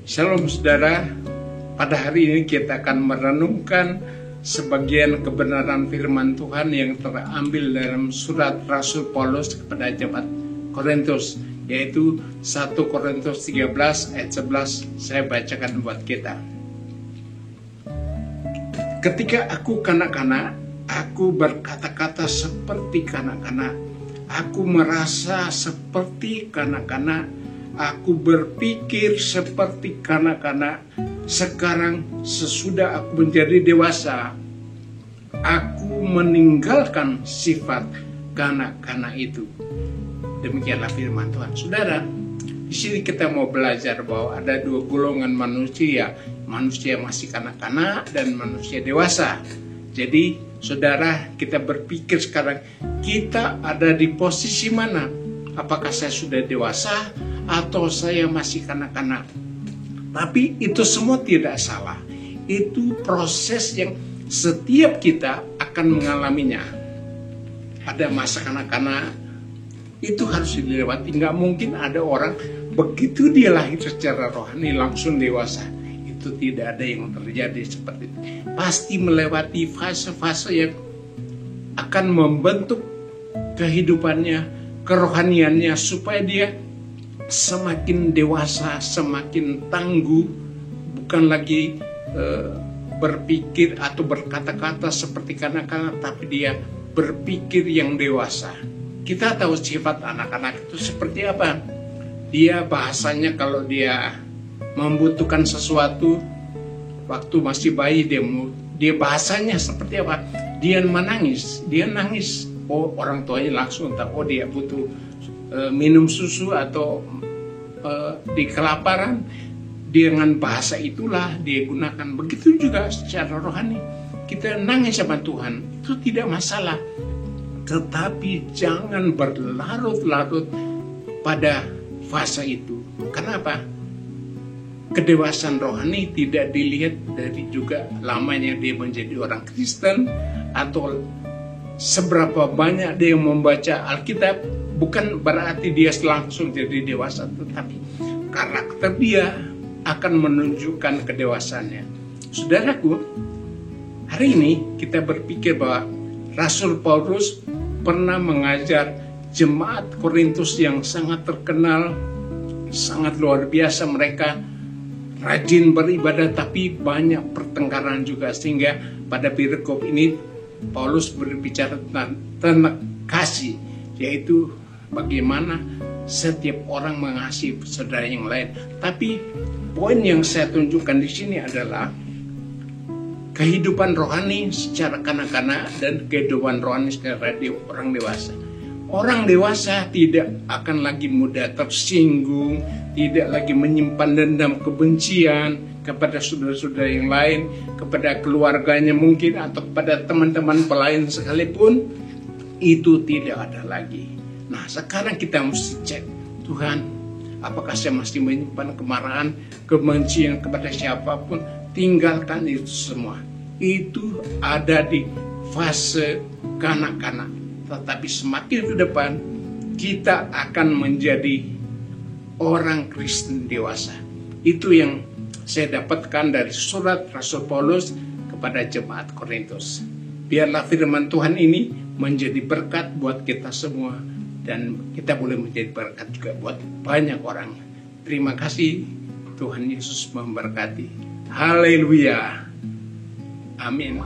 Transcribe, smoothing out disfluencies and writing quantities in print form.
Shalom saudara, pada hari ini kita akan merenungkan sebagian kebenaran firman Tuhan yang terambil dalam surat Rasul Paulus kepada jemaat Korintus, yaitu 1 Korintus 13 ayat 11. Saya bacakan buat kita. Ketika aku kanak-kanak, aku berkata-kata seperti kanak-kanak, aku merasa seperti kanak-kanak, aku berpikir seperti kanak-kanak. Sekarang sesudah aku menjadi dewasa, aku meninggalkan sifat kanak-kanak itu. Demikianlah firman Tuhan. Saudara, di sini kita mau belajar bahwa ada dua golongan manusia masih kanak-kanak dan manusia dewasa. Jadi, saudara, kita berpikir sekarang kita ada di posisi mana? Apakah saya sudah dewasa atau saya masih kanak-kanak? Tapi itu semua tidak salah. Itu proses yang setiap kita akan mengalaminya. Ada masa kanak-kanak, itu harus dilewati. Nggak mungkin ada orang begitu dia lahir secara rohani langsung dewasa. Itu tidak ada yang terjadi seperti itu. Pasti melewati fase-fase yang akan membentuk kehidupannya, kerohaniannya, supaya dia semakin dewasa, semakin tangguh, bukan lagi berpikir atau berkata-kata seperti kanak-kanak, tapi dia berpikir yang dewasa. Kita tahu sifat anak-anak itu seperti apa. Dia bahasanya kalau dia membutuhkan sesuatu, waktu masih bayi dia bahasanya seperti apa. Dia menangis, dia nangis. Oh, orang tuanya langsung tahu, oh dia butuh minum susu atau di kelaparan. Dengan bahasa itulah dia gunakan. Begitu juga secara rohani, kita nangis sama Tuhan, itu tidak masalah. Tetapi jangan berlarut-larut pada fase itu. Kenapa? Kedewasaan rohani tidak dilihat dari juga lamanya dia menjadi orang Kristen atau seberapa banyak dia membaca Alkitab. Bukan berarti dia langsung jadi dewasa, tetapi karakter dia akan menunjukkan kedewasaannya. Saudaraku, hari ini kita berpikir bahwa Rasul Paulus pernah mengajar jemaat Korintus yang sangat terkenal, sangat luar biasa. Mereka rajin beribadah, tapi banyak pertengkaran juga. Sehingga pada perikop ini Paulus berbicara tentang kasih, yaitu bagaimana setiap orang mengasihi saudara yang lain. Tapi poin yang saya tunjukkan di sini adalah kehidupan rohani secara kanak-kanak dan kehidupan rohani secara orang dewasa. Orang dewasa tidak akan lagi mudah tersinggung, tidak lagi menyimpan dendam kebencian kepada saudara-saudara yang lain, kepada keluarganya mungkin, atau kepada teman-teman pelayan sekalipun. Itu tidak ada lagi. Nah, sekarang kita mesti cek, Tuhan, apakah saya masih menyimpan kemarahan, kebencian kepada siapapun? Tinggalkan itu semua. Itu ada di fase kanak-kanak. Tetapi semakin ke depan, kita akan menjadi orang Kristen dewasa. Itu yang saya dapatkan dari surat Rasul Paulus kepada jemaat Korintus. Biarlah firman Tuhan ini menjadi berkat buat kita semua, dan kita boleh menjadi berkat juga buat banyak orang. Terima kasih, Tuhan Yesus memberkati. Haleluya. Amin.